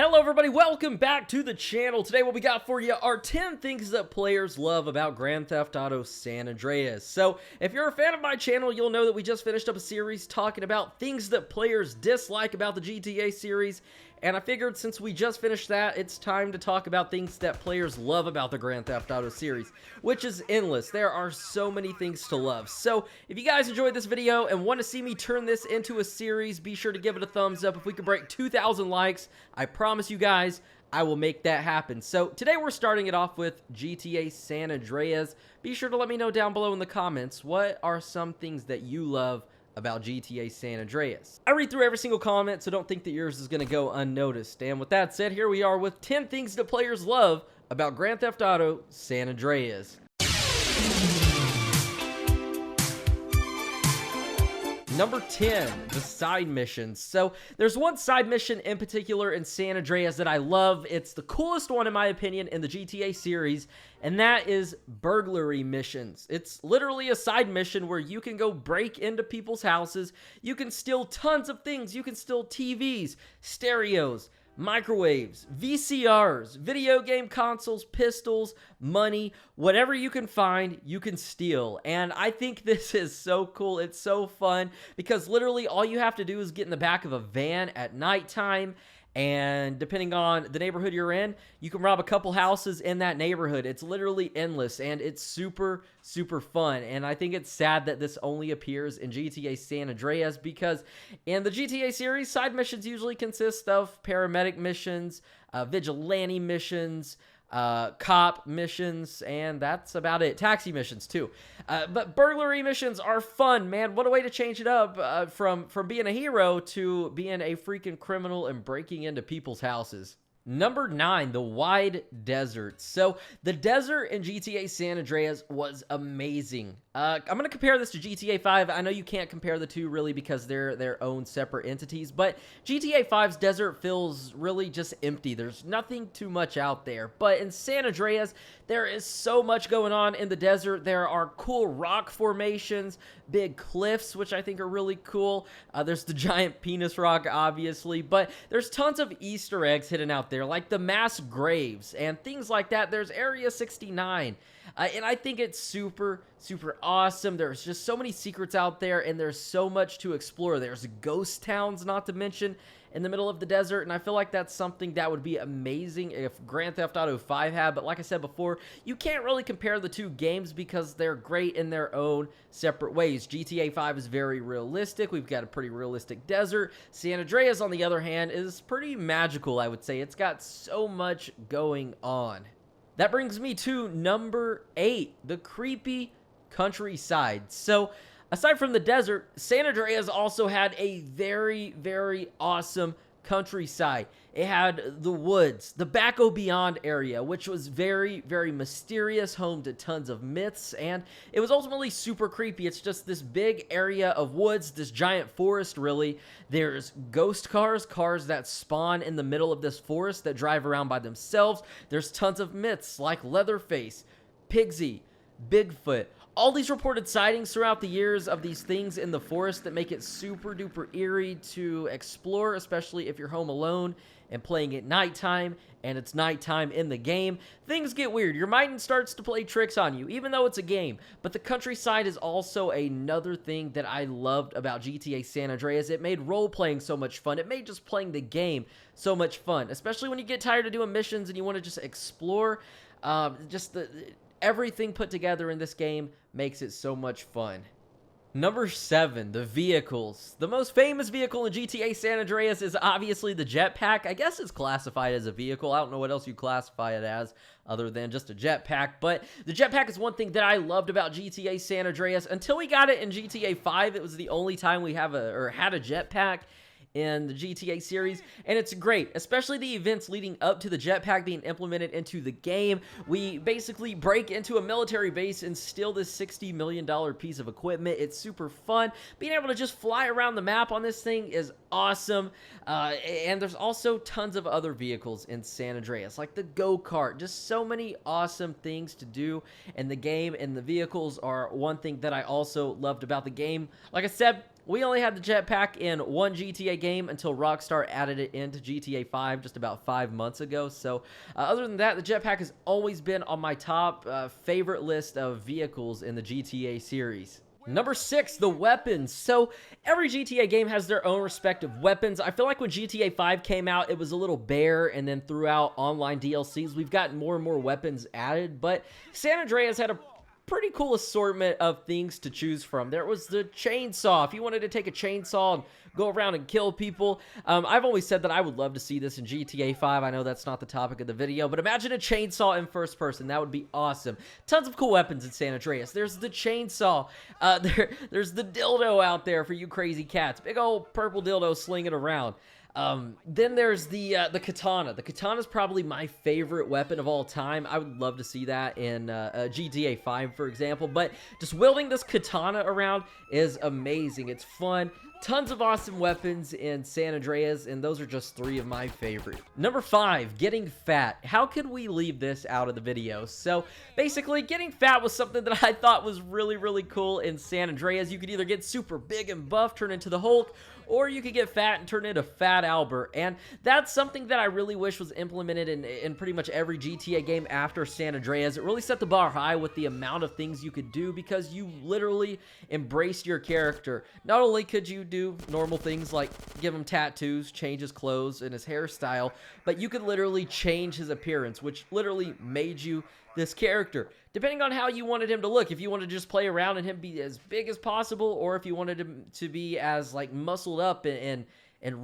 Hello everybody, welcome back to the channel. Today what we got for you are 10 things that players love about Grand Theft Auto San Andreas. So if you're a fan of my channel, you'll know that we just finished up a series talking about things that players dislike about the GTA series. And I figured since we just finished that, it's time to talk about things that players love about the Grand Theft Auto series, which is endless. There are so many things to love. So if you guys enjoyed this video and want to see me turn this into a series, be sure to give it a thumbs up. If we can break 2,000 likes, I promise you guys, I will make that happen. So today we're starting it off with GTA San Andreas. Be sure to let me know down below in the comments, what are some things that you love about GTA San Andreas. I read through every single comment, so don't think that yours is going to go unnoticed. And with that said, here we are with 10 things that players love about Grand Theft Auto San Andreas. Number 10, the side missions. So there's one side mission in particular in San Andreas that I love. It's the coolest one in my opinion in the GTA series, and that is burglary missions. It's literally a side mission where you can go break into people's houses. You can steal tons of things. You can steal TVs, stereos, microwaves, VCRs, video game consoles, pistols, money, whatever you can find, you can steal. And I think this is so cool. It's so fun because literally all you have to do is get in the back of a van at nighttime, and depending on the neighborhood you're in, you can rob a couple houses in that neighborhood. It's literally endless, and it's super, super fun. And I think it's sad that this only appears in GTA San Andreas because in the GTA series, side missions usually consist of paramedic missions, vigilante missions, cop missions, and that's about it. Taxi missions too. But burglary missions are fun, man. What a way to change it up from being a hero to being a freaking criminal and breaking into people's houses. Number 9, the wide desert. So the desert in GTA San Andreas was amazing. I'm going to compare this to GTA 5. I know you can't compare the two really because they're their own separate entities, but GTA 5's desert feels really just empty. There's nothing too much out there. But in San Andreas, there is so much going on in the desert. There are cool rock formations, big cliffs, which I think are really cool. There's the giant penis rock, obviously, but there's tons of Easter eggs hidden out there, like the mass graves and things like that. There's Area 69. And I think it's super, super awesome. There's just so many secrets out there, and there's so much to explore. There's ghost towns, not to mention, in the middle of the desert, and I feel like that's something that would be amazing if Grand Theft Auto 5 had. But like I said before, you can't really compare the two games because they're great in their own separate ways. GTA 5 is very realistic. We've got a pretty realistic desert. San Andreas, on the other hand, is pretty magical, I would say. It's got so much going on. That brings me to number 8, the creepy countryside. So aside from the desert, San Andreas also had a very, very awesome countryside. It had the woods, the Back O Beyond area, which was very, very mysterious, home to tons of myths, and it was ultimately super creepy. It's just this big area of woods, this giant forest, really. There's ghost cars, cars that spawn in the middle of this forest that drive around by themselves. There's tons of myths like Leatherface, Pigsy, Bigfoot. All these reported sightings throughout the years of these things in the forest that make it super duper eerie to explore, especially if you're home alone and playing at nighttime, and it's nighttime in the game. Things get weird. Your mind starts to play tricks on you, even though it's a game. But the countryside is also another thing that I loved about GTA San Andreas. It made role-playing so much fun. It made just playing the game so much fun, especially when you get tired of doing missions and you want to just explore. Everything put together in this game makes it so much fun. Number 7, the vehicles. The most famous vehicle in GTA San Andreas is obviously the jetpack. I guess it's classified as a vehicle. I don't know what else you classify it as other than just a jetpack. But the jetpack is one thing that I loved about GTA San Andreas. Until we got it in GTA 5, it was the only time we had a jetpack in the GTA series, and it's great, especially the events leading up to the jetpack being implemented into the game. We basically break into a military base and steal this $60 million piece of equipment. It's super fun. Being able to just fly around the map on this thing is awesome, and there's also tons of other vehicles in San Andreas, like the go-kart. Just so many awesome things to do in the game, and the vehicles are one thing that I also loved about the game. Like I said, We only had the jetpack in one GTA game until Rockstar added it into GTA 5 just about 5 months ago. So other than that, the jetpack has always been on my top favorite list of vehicles in the GTA series. Number 6, the weapons. So every GTA game has their own respective weapons. I feel like when GTA 5 came out, it was a little bare, and then throughout online DLCs, we've gotten more and more weapons added. But San Andreas had a pretty cool assortment of things to choose from. There was the chainsaw. If you wanted to take a chainsaw and go around and kill people, I've always said that I would love to see this in GTA 5. I know that's not the topic of the video, but imagine a chainsaw in first person. That would be awesome. Tons of cool weapons in San Andreas. There's the chainsaw. There's the dildo out there for you crazy cats. Big old purple dildo slinging around. Then there's the katana. The katana is probably my favorite weapon of all time. I would love to see that in GTA 5, for example. But just wielding this katana around is amazing. It's fun. Tons of awesome weapons in San Andreas, and those are just 3 of my favorite. Number 5, getting fat. How could we leave this out of the video? So basically, getting fat was something that I thought was really, really cool in San Andreas. You could either get super big and buff, turn into the Hulk, or you could get fat and turn into Fat Albert. And that's something that I really wish was implemented in pretty much every GTA game after San Andreas. It really set the bar high with the amount of things you could do, because you literally embraced your character. Not only could you do normal things like give him tattoos, change his clothes and his hairstyle, but you could literally change his appearance, which literally made you this character, depending on how you wanted him to look. If you wanted to just play around and him be as big as possible, or if you wanted him to be as like muscled up and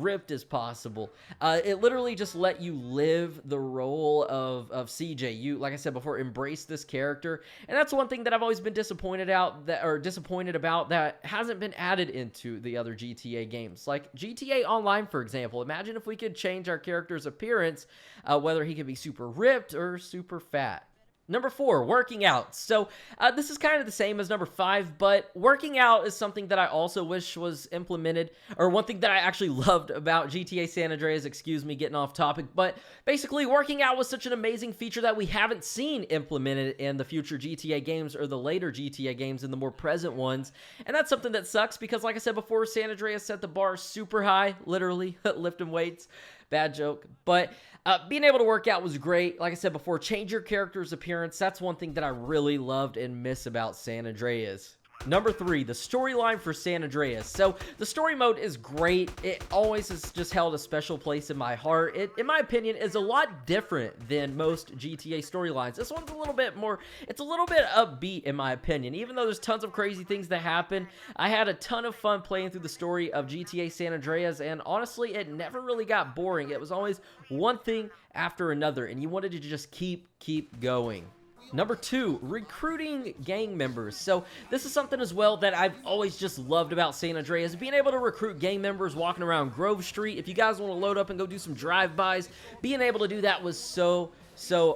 ripped as possible. It literally just let you live the role of CJ. You, like I said before, embrace this character, and that's one thing that I've always been disappointed about that hasn't been added into the other GTA games, like GTA Online, for example. Imagine if we could change our character's appearance, whether he could be super ripped or super fat. Number 4, working out. So this is kind of the same as number 5, but working out is something that I also wish was implemented, or one thing that I actually loved about GTA San Andreas, excuse me, getting off topic, but basically working out was such an amazing feature that we haven't seen implemented in the future GTA games or the later GTA games and the more present ones, and that's something that sucks because, like I said before, San Andreas set the bar super high, literally, lifting weights. Bad joke. But being able to work out was great. Like I said before, change your character's appearance. That's one thing that I really loved and miss about San Andreas. Number 3, the storyline for San Andreas. So the story mode is great. It always has just held a special place in my heart. It, in my opinion, is a lot different than most GTA storylines. This one's a little bit more, it's a little bit upbeat in my opinion. Even though there's tons of crazy things that happen, I had a ton of fun playing through the story of GTA San Andreas, and honestly, it never really got boring. It was always one thing after another, and you wanted to just keep going. Number 2, recruiting gang members. So this is something as well that I've always just loved about San Andreas, being able to recruit gang members walking around Grove Street. If you guys want to load up and go do some drive-bys, being able to do that was so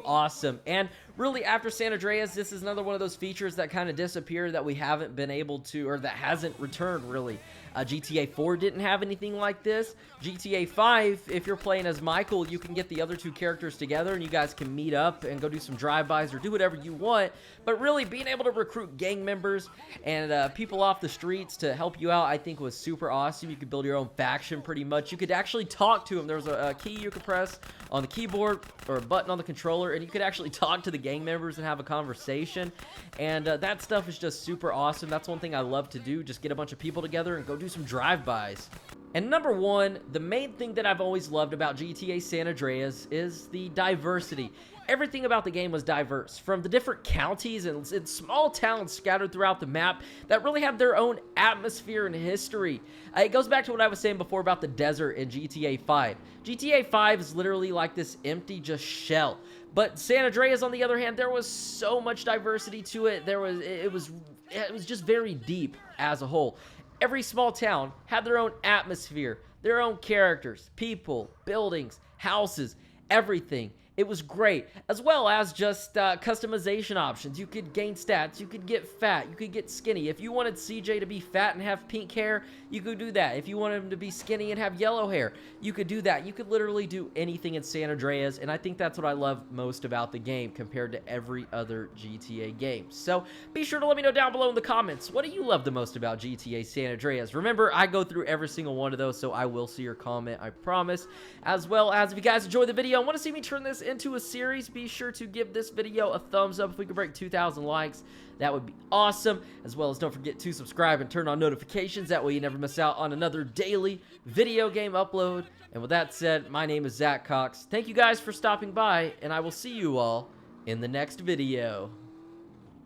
awesome. And really, after San Andreas, this is another one of those features that kind of disappeared, that we haven't been able to, or that hasn't returned really. GTA 4 didn't have anything like this. GTA 5, if you're playing as Michael, you can get the other 2 characters together and you guys can meet up and go do some drive-bys or do whatever you want. But really, being able to recruit gang members and people off the streets to help you out, I think was super awesome. You could build your own faction pretty much. You could actually talk to them. There was a key you could press on the keyboard or a button on the controller, and you could actually talk to the gang members and have a conversation. And that stuff is just super awesome. That's one thing I love to do, just get a bunch of people together and go do some drive-bys. And number 1, the main thing that I've always loved about GTA San Andreas is the diversity. Everything about the game was diverse, from the different counties and small towns scattered throughout the map that really have their own atmosphere and history. It goes back to what I was saying before about the desert in GTA 5. GTA 5 is literally like this empty just shell. But San Andreas, on the other hand, there was so much diversity to it. It was just very deep as a whole. Every small town had their own atmosphere, their own characters, people, buildings, houses, everything. It was great, as well as just customization options. You could gain stats, you could get fat, you could get skinny. If you wanted CJ to be fat and have pink hair, you could do that. If you wanted him to be skinny and have yellow hair, you could do that. You could literally do anything in San Andreas, and I think that's what I love most about the game compared to every other GTA game. So be sure to let me know down below in the comments, what do you love the most about GTA San Andreas? Remember, I go through every single one of those, so I will see your comment, I promise. As well as if you guys enjoyed the video and want to see me turn this into a series, be sure to give this video a thumbs up. If we could break 2,000 likes, that would be awesome. As well as don't forget to subscribe and turn on notifications. That way you never miss out on another daily video game upload. And with that said, my name is Zach Cox. Thank you guys for stopping by, and I will see you all in the next video.